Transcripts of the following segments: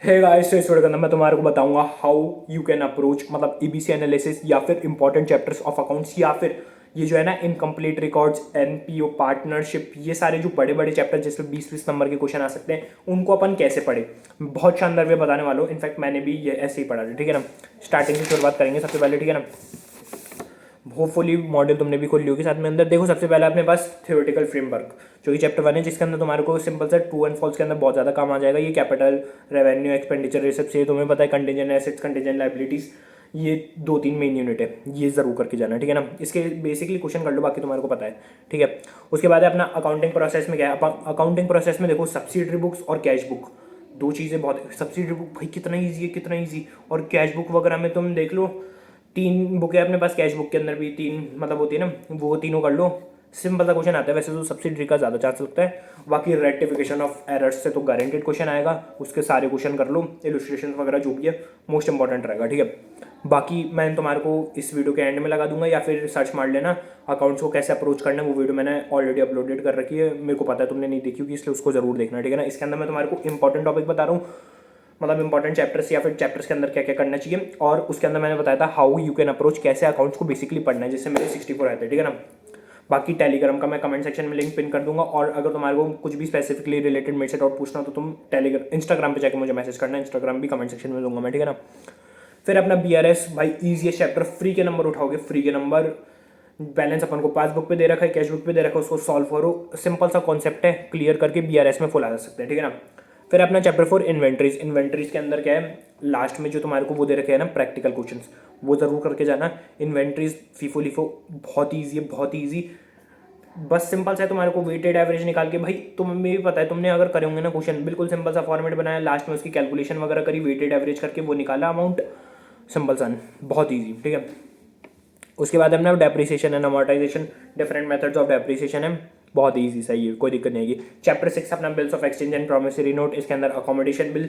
Hey guys, तो इस video के अंदर मैं तुम्हारे को बताऊंगा हाउ यू कैन अप्रोच मतलब ईबीसी एनालिसिस या फिर इंपॉर्टेंट चैप्टर्स ऑफ अकाउंट्स या फिर ये जो है ना इनकम्प्लीट रिकॉर्ड्स, एनपीओ, पार्टनरशिप, ये सारे जो बड़े बड़े चैप्टर जिसमें 20-20 नंबर के क्वेश्चन आ सकते हैं उनको अपन कैसे पढ़े। बहुत शानदार वे बताने वाला हूँ। इनफैक्ट मैंने भी ये ऐसे ही पढ़ा था, ठीक है ना। स्टार्टिंग से शुरुआत करेंगे सबसे पहले, ठीक है ना। होपफुली मॉडल तुमने भी खोल ली होगी साथ में। अंदर देखो, सबसे पहले अपने पास थ्योरेटिकल फ्रेमवर्क जो कि चैप्टर 1 है, जिसके अंदर तुम्हारे को सिंपल सा ट्रू एंड फॉल्स के अंदर बहुत ज़्यादा काम आ जाएगा। ये कैपिटल, रेवेन्यू, एक्सपेंडिचर, ये सब से तुम्हें पता है। कंटीजेंट एसेट्स, कंटीजेंट लाइबिलिटीज, ये 2-3 मेन यूनिट है, ये जरूर करके जाना है, ठीक है ना। इसके बेसिकली क्वेश्चन कर लो, बाकी तुम्हारे को पता है, ठीक है। उसके बाद है अपना अकाउंटिंग प्रोसेस में क्या है। अकाउंटिंग प्रोसेस में देखो, सब्सिडरी बुक्स और कैश बुक, दो चीज़ें बहुत। सब्सिडरी बुक भाई कितना ईजी है, कितना ईजी। और कैश बुक वगैरह में तुम देख लो, 3 बुक है अपने पास। कैश बुक के अंदर भी 3 मतलब होती है ना, वो तीनों कर लो। सिंपल सा क्वेश्चन आता है। वैसे तो सब्सिडरी का ज़्यादा चांस लगता है। बाकी रेक्टिफिकेशन ऑफ एरर्स से तो गारंटेड क्वेश्चन आएगा, उसके सारे क्वेश्चन कर लो। इलस्ट्रेशन वगैरह जो भी है मोस्ट इंपॉर्टेंट रहेगा, ठीक है। बाकी मैं तुम्हारे को इस वीडियो के एंड में लगा दूंगा, या फिर सर्च मार लेना अकाउंट्स को कैसे अप्रोच करना है। वो वीडियो मैंने ऑलरेडी अपलोडेड कर रखी है, मेरे को पता है तुमने नहीं देखी होगी, इसलिए उसको जरूर देखना, ठीक है ना। इसके अंदर मैं तुम्हारे को इंपॉर्टेंट टॉपिक बता रहा हूँ, मतलब इंपॉर्टेंट चैप्टर्स या फिर चैप्टर्स के अंदर क्या क्या करना चाहिए। और उसके अंदर मैंने बताया था हाउ यू कैन अप्रोच, कैसे अकाउंट्स को बेसिकली पढ़ना है, जिससे मेरे 64 आते हैं, ठीक है ना। बाकी टेलीग्राम का मैं कमेंट सेक्शन में लिंक पिन कर दूंगा। और अगर तुम्हारे को कुछ भी स्पेसिफिकली रिलेटेड मेरे से डाउट पूछना हो तो तुम टेलीग्राम, इंस्टाग्राम पे जाकर मुझे मैसेज करना। इंस्टाग्राम भी कमेंट सेक्शन में दूंगा मैं, ठीक है ना। फिर अपना बीआरएस भाई, ईजीएस्ट चैप्टर, फ्री के नंबर उठाओगे, फ्री के नंबर। बैलेंस अपन को पासबुक पे दे रखा है, कैश बुक पे दे रखा है, उसको सॉल्व करो। सिंपल सा कॉन्सेप्ट है, क्लियर करके बीआरएस में फुल आ जा सकते हैं, ठीक है ना। फिर अपना चैप्टर 4 इन्वेंट्रीज। इन्वेंट्रीज के अंदर क्या है, लास्ट में जो तुम्हारे को वो दे रखे हैं ना प्रैक्टिकल क्वेश्चंस, वो जरूर करके जाना। इन्वेंट्रीज फीफो लिफो बहुत ईजी है, बहुत ईजी। बस सिंपल सा है, तुम्हारे को वेटेड एवरेज निकाल के, भाई तुम्हें भी पता है, तुमने अगर करे होंगे ना क्वेश्चन, बिल्कुल सिंपल सा फॉर्मेट बनाया, लास्ट में उसकी कैलकुलेशन वगैरह करी, वेटेड एवरेज करके वो निकाला अमाउंट। सिंपल सा, बहुत ईजी, ठीक है। उसके बाद अपना depreciation and amortisation, different methods of depreciation है, बहुत ईजी, सही है, कोई दिक्कत नहीं आएगी। चैप्टर 6 अपना bills of exchange and promissory note. इसके अंदर अकोमोडेशन बिल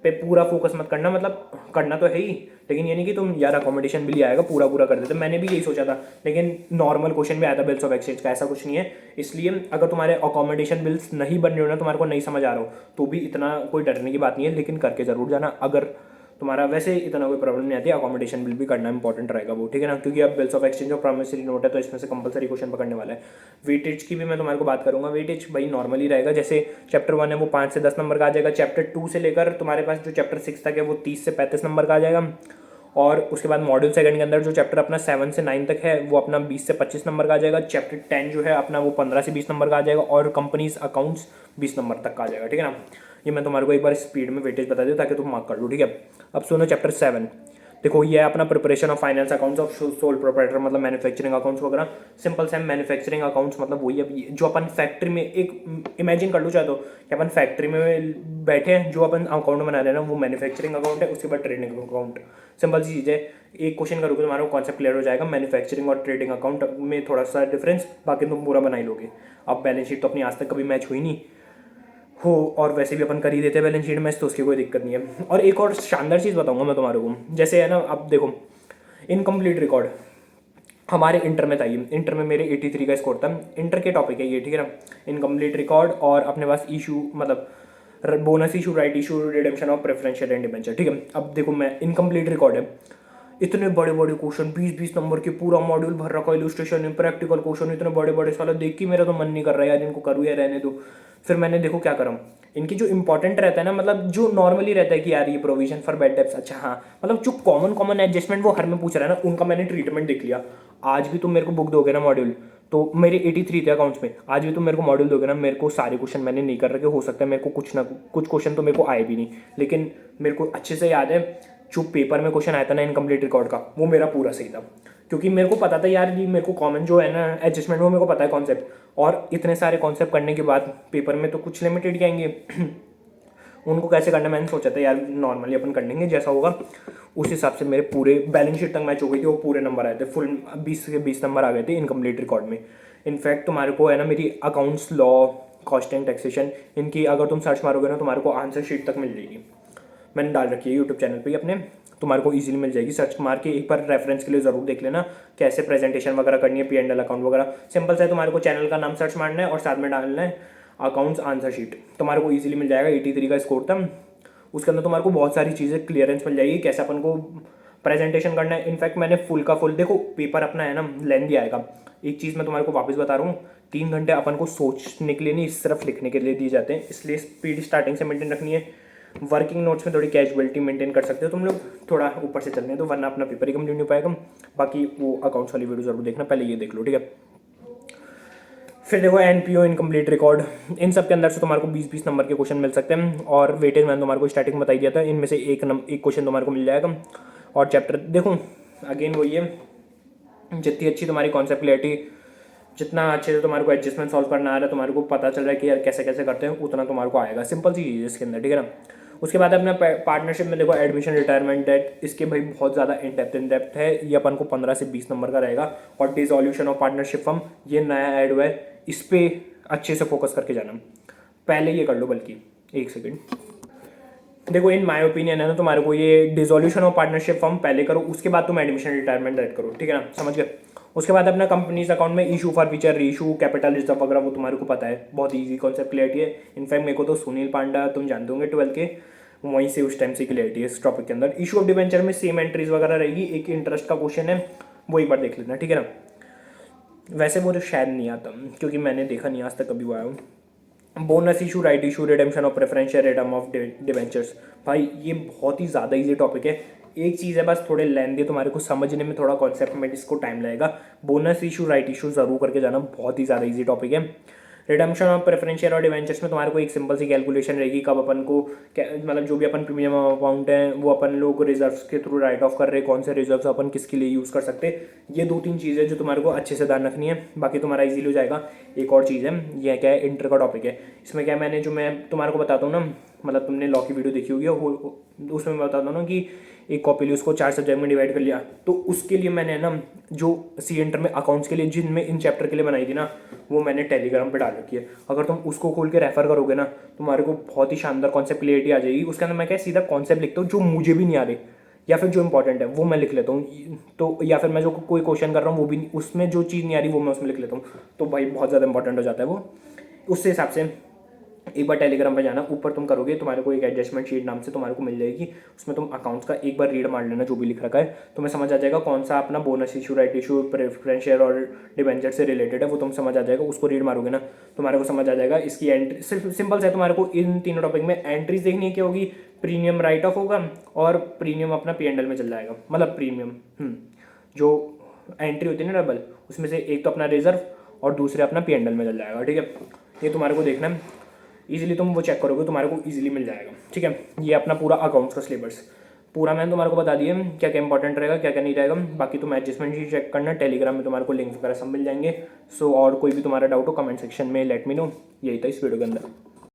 पे पूरा फोकस मत करना, मतलब करना तो है ही, लेकिन ये नहीं कि तुम यार अकोमोडेशन बिल ही आएगा पूरा पूरा कर देते। मैंने भी यही सोचा था, लेकिन नॉर्मल क्वेश्चन भी आया था बिल्स ऑफ एक्सचेंज का, ऐसा कुछ नहीं है। इसलिए अगर तुम्हारे अकोमोडेशन बिल्स नहीं बन रहे हो ना, तुम्हारे को नहीं समझ आ रहा हो, तो भी इतना कोई डरने की बात नहीं है, लेकिन करके जरूर जाना। अगर तुम्हारा वैसे इतना कोई प्रॉब्लम नहीं आती, अकोमोडेशन बिल भी करना इंपॉर्टेंट रहेगा वो, ठीक है ना, क्योंकि अब बिल्स ऑफ एक्सचेंज और प्रॉमिसरी नोट है, तो इसमें से कंपलसरी क्वेश्चन पकड़ने वाला है। वेटेज की भी मैं तुम्हारे को बात करूंगा। वेटेज भाई नॉर्मली रहेगा, जैसे चैप्टर 1 है वो 5 से 10 नंबर का आ जाएगा। चैप्टर 2 से लेकर तुम्हारे पास जो चैप्टर 6 तक है वो 30 से 35 नंबर का आ जाएगा। और उसके बाद मॉड्यूल सेकंड के अंदर जो चैप्टर अपना 7 से 9 तक है वो अपना 20 से 25 नंबर का आ जाएगा। चैप्टर 10 जो है अपना वो 15 से 20 नंबर का आ जाएगा। और कंपनीज अकाउंट्स 20 नंबर तक का आ जाएगा, ठीक है ना। ये मैं तुम्हारे को एक बार स्पीड में वेटेज बता दूँ ताकि तुम मार्क कर लो, ठीक है। अब सुनो चैप्टर 7। देखो ये है अपना preparation of finance accounts of sole proprietor, मतलब मैन्युफैक्चरिंग अकाउंट्स वगैरह। सिंपल से मैन्युफैक्चरिंग अकाउंट्स मतलब वही है जो अपन फैक्ट्री में, एक इमेजिन कर लो चाहे तो, कि अपन फैक्ट्री में बैठे हैं, जो अपन अकाउंट बना रहे हैं ना वो मैन्युफैक्चरिंग अकाउंट है। उसके बाद ट्रेडिंग अकाउंट। सिंपल सी चीज़ है, एक क्वेश्चन करोगे तुम्हारा कॉन्सेप्ट क्लियर हो जाएगा। मैन्युफैक्चरिंग और ट्रेडिंग अकाउंट में थोड़ा सा डिफरेंस, बाकी तुम पूरा बना ही लोगे। अब बैलेंस शीट तो अपनी आज तक कभी मैच हुई नहीं हो, और वैसे भी अपन कर ही देते हैं बैलेंस शीट में, तो उसकी कोई दिक्कत नहीं है। और एक और शानदार चीज़ बताऊंगा मैं तुम्हारे को, जैसे है ना, अब देखो इनकम्प्लीट रिकॉर्ड हमारे इंटर में था। ये इंटर में मेरे 83 का स्कोर था। इंटर के टॉपिक है ये, ठीक है ना। इनकम्प्लीट रिकॉर्ड और अपने पास इशू, मतलब bonus issue, right issue, redemption of preferential and debenture, ठीक है। अब देखो मैं इनकम्प्लीट रिकॉर्ड है, इतने बड़े बड़े क्वेश्चन, 20-20 नंबर के, पूरा मॉड्यूल भर रखा, इलस्ट्रेशन, प्रैक्टिकल क्वेश्चन, इतने बड़े बड़े, साला देख के मेरा तो मन नहीं कर रहा है यार, इनको करूँ या रहने दो। फिर मैंने देखो क्या करा, इनकी जो इंपॉर्टेंट रहता है ना, मतलब जो नॉर्मली रहता है कि यार ये प्रोविजन फॉर बैड डेब्ट्स, अच्छा हाँ, मतलब जो कॉमन कॉमन एडजस्टमेंट वो हर में पूछ रहा है ना, उनका मैंने ट्रीटमेंट देख लिया। आज भी तुम मेरे को बुक दोगे ना मॉड्यूल, तो मेरे 83 थे अकाउंट्स में, आज भी तुम मेरे को मॉड्यूल दोगे ना, मेरे को सारे क्वेश्चन मैंने नहीं कर रखे, हो सकता है मेरे को कुछ ना कुछ क्वेश्चन तो मेरे को आए भी नहीं, लेकिन मेरे को अच्छे से याद है जो पेपर में क्वेश्चन आया था ना इनकम्प्लीट रिकॉर्ड का, वो मेरा पूरा सही था। क्योंकि मेरे को पता था यार ये मेरे को कॉमन जो है ना एडजस्टमेंट, वो मेरे को पता है कॉन्सेप्ट, और इतने सारे कॉन्सेप्ट करने के बाद पेपर में तो कुछ लिमिटेड ही आएंगे उनको कैसे करना मैंने सोचा था यार, नॉर्मली अपन कर लेंगे जैसा होगा उस हिसाब से। मेरे पूरे बैलेंस शीट तक मैच हो गई थी, वो पूरे नंबर आए थे, फुल 20 से 20 नंबर आ गए थे इनकम्प्लीट रिकॉर्ड में। इनफैक्ट तुम्हारे को है ना मेरी accounts, law, cost and taxation, इनकी अगर तुम सर्च मारोगे ना तुम्हारे को आंसर शीट तक मिल जाएगी। मैंने डाल रखी है यूट्यूब चैनल पे अपने, तुम्हारे को इजीली मिल जाएगी। सर्च मार के एक बार रेफरेंस के लिए जरूर देख लेना कैसे प्रेजेंटेशन वगैरह करनी है, P&L अकाउंट वगैरह। सिंपल से तुम्हारे को चैनल का नाम सर्च मारना है और साथ में डालना है अकाउंट्स आंसर शीट, तुम्हारे को इजीली मिल जाएगा। 83 का स्कोर था, उसके अंदर तुम्हारे को बहुत सारी चीज़ें क्लियरेंस मिल जाएगी, कैसे अपन को प्रेजेंटेशन करना है। इनफैक्ट मैंने फुल का फुल, देखो पेपर अपना है ना लेंदी आएगा। एक चीज़ मैं तुम्हारे को वापस बता रहा हूँ, 3 घंटे अपन को सोचने के लिए नहीं, सिर्फ लिखने के लिए दिए जाते हैं, इसलिए स्पीड स्टार्टिंग से मेंटेन रखनी है। वर्किंग नोट्स में थोड़ी कैजुअलिटी मेंटेन कर सकते हो तुम लोग, थोड़ा ऊपर से चलने हैं तो, वरना अपना पेपर ही कंप्लीट नहीं हो पाएगा। बाकी वो अकाउंट्स वाली वीडियो जरूर देखना, पहले ये देख लो, ठीक है। फिर देखो एनपीओ इनकम्प्लीट रिकॉर्ड, इन सब के अंदर से तुम्हारे को 20-20 नंबर के क्वेश्चन मिल सकते हैं, और वेटेज मैंने तुम्हारे को स्टार्टिंग में बता दिया था, इनमें से एक क्वेश्चन तुम्हारे को मिल जाएगा। और चैप्टर देखो अगेन वही है, जितनी अच्छी तुम्हारी कॉन्सेप्ट क्लियरिटी, जितना अच्छे से तुम्हारे को एडजस्टमेंट सॉल्व करना आ रहा है, तुम्हारे को पता चल रहा है कि यार कैसे कैसे करते हैं, उतना तुम्हारे को आएगा। सिंपल सी चीज़ है इसके अंदर, ठीक है ना। उसके बाद अपना पार्टनरशिप में देखो एडमिशन रिटायरमेंट डेट, इसके भाई बहुत ज़्यादा इन डेप्थ है, ये अपन को 15 से 20 नंबर का रहेगा। और डिसॉल्यूशन ऑफ पार्टनरशिप फर्म, ये नया ऐड हुआ है, इस पर अच्छे से फोकस करके जाना, पहले ये कर लो। बल्कि एक सेकेंड, देखो इन माय ओपिनियन है ना, तुम्हारे को ये डिसॉल्यूशन ऑफ पार्टनरशिप फॉर्म पहले करो, उसके बाद तुम एडमिशन रिटायरमेंट डायरेक्ट करो, ठीक है ना, समझ गए। उसके बाद अपना कंपनीज अकाउंट में issue for feature, reissue, capital reserve वगैरह, वो तुम्हारे को पता है, बहुत ईजी कॉन्सेप्ट क्लियरिटी है। इनफैक्ट मेरे को तो सुनील पांडा तुम जानते होंगे 12 के, वहीं से उस टाइम से क्लियरिटी है इस टॉपिक के अंदर। इशू ऑफ डिवेंचर में सेम एंट्रीज वगैरह रहेगी, एक इंटरेस्ट का क्वेश्चन है, वो एक बार देख लेना, ठीक है ना। वैसे वो तो शायद नहीं आता, क्योंकि मैंने देखा नहीं आज तक कभी वो आया हूँ। Bonus issue, right issue, redemption of preferential return of debentures, भाई ये बहुत ही ज़्यादा इजी टॉपिक है। एक चीज़ है बस थोड़े लेंदी, तुम्हारे को समझने में थोड़ा कॉन्सेप्ट में इसको टाइम लगेगा। बोनस इशू, राइट इशू जरूर करके जाना, बहुत ही ज़्यादा इजी टॉपिक है। रिडम्पशन ऑफ प्रेफरेंशियल और डिवेंचर्स में तुम्हारे को एक सिंपल सी कैलकुलेशन रहेगी, कब अपन को मतलब जो भी अपन प्रीमियम अमाउंट है वो अपन लोग रिजर्व्स के थ्रू राइट ऑफ कर रहे हैं, कौन से रिजर्व्स अपन किसके लिए यूज़ कर सकते हैं। ये 2-3 चीज़ें जो तुम्हारे को अच्छे से ध्यान रखनी है, बाकी तुम्हारा इजीली हो जाएगा। एक और चीज़ है, ये क्या है, इंटर का टॉपिक है। इसमें क्या मैंने जो मैं तुम्हारे को बताता हूँ ना, मतलब तुमने लॉ की वीडियो देखी होगी, उसमें मैं बताता हूँ ना कि एक कॉपी ली, उसको 4 सब्जेक्ट में डिवाइड कर लिया, तो उसके लिए मैंने ना जो सी इंटर में अकाउंट्स के लिए जिनमें इन चैप्टर के लिए बनाई थी ना, वो मैंने टेलीग्राम पे डाल रखी है। अगर तुम उसको खोल के रेफर करोगे ना, तुम्हारे को बहुत ही शानदार कॉन्सेप्ट क्लियरिटी आ जाएगी। उसके अंदर मैं क्या सीधा कॉन्सेप्ट लिखता हूँ जो मुझे भी नहीं आ रहे, या फिर जो इंपॉर्टेंट है वो मैं लिख लेता हूँ, तो या फिर मैं जो कोई क्वेश्चन कर रहा हूँ वो भी उसमें जो चीज़ नहीं आ रही वो मैं उसमें लिख लेता हूँ, तो भाई बहुत ज़्यादा इंपॉर्टेंट हो जाता है वो। उससे हिसाब से एक बार टेलीग्राम पे जाना, ऊपर तुम करोगे, तुम्हारे को एक एडजस्टमेंट शीट नाम से तुम्हारे को मिल जाएगी, उसमें तुम अकाउंट्स का एक बार रीड मार लेना जो भी लिख रखा है, तुम्हें समझ आ जाएगा कौन सा अपना bonus issue, right issue, preferential और डिवेंचर से रिलेटेड है, वो तुम समझ आ जाएगा। उसको रीड मारोगे ना, तुम्हारे को समझ आ जाएगा। इसकी एंट्री सिर्फ सिंपल है, तुम्हारे को इन तीनों टॉपिक में एंट्रीज देखनी है क्या होगी, प्रीमियम राइट ऑफ होगा और प्रीमियम अपना P&L में चल जाएगा, मतलब प्रीमियम जो एंट्री होती है ना डबल, उसमें से एक तो अपना रिजर्व और दूसरे अपना P&L में चल जाएगा, ठीक है। ये तुम्हारे को देखना है, इजीली तुम वो चेक करोगे, तुम्हारे को इजीली मिल जाएगा, ठीक है। ये अपना पूरा अकाउंट्स का सिलेबस पूरा मैंने तुम्हारे को बता दिया, क्या क्या इंपॉर्टेंट रहेगा, क्या क्या नहीं रहेगा। बाकी तुम एडजस्टमेंट ही चेक करना, टेलीग्राम में तुम्हारे को लिंक वगैरह सब मिल जाएंगे। सो और कोई भी तुम्हारा डाउट हो कमेंट सेक्शन में लेट मी नो। यही था इस वीडियो के अंदर।